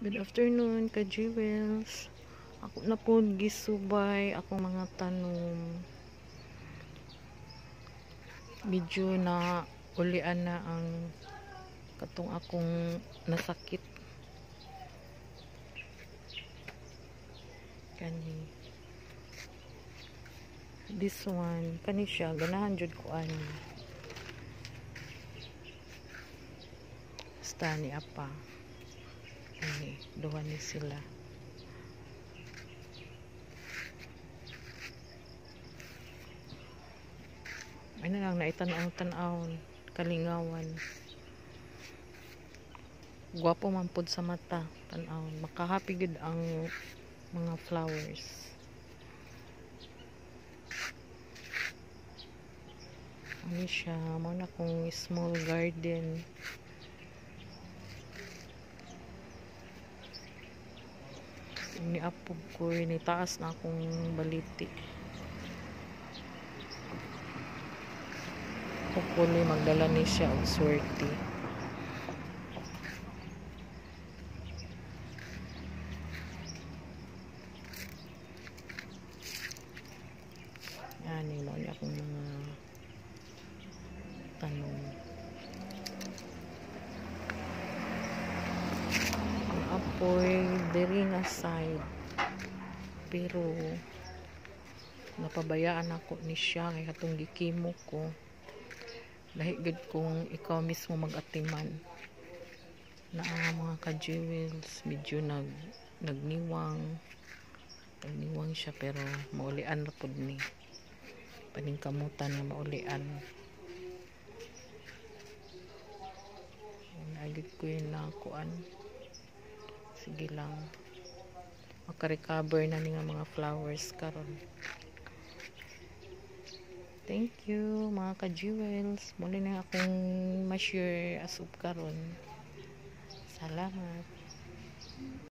Good afternoon, ka-jewels. Ako na po gisubay akong mga tanom. Medyo na ulian na ang katong akong nasakit. Kani. This one, kani siya, ganahan jud ko ani. Basta ni apa. Ini, duha ni sila. Ay na lang, naitanaw-tanaw, kalingawan. Gwapo man pud sa mata, tanaw. Makahappy gud ang mga flowers. Ano siya, muna kong small garden. Niapog ko, nitaas na akong baliti. Hopefully magdala ni siya og swerte. Yan, mo niya akong mga tanong. Ang apoy diri nga side, pero napabayaan ako ni siya kay katong gikimo ko. Lahi gud kung ikaw mismo mag-atiman na ang mga ka-jewels medyo nagniwang siya, pero maulian na pud ni paningkamutan na maulian. Agad ko yun na kuan. Sige lang, makarecover na ni nga mga flowers karon. Thank you mga ka-jewels. Muli na akong ma-share asub karon. Salamat.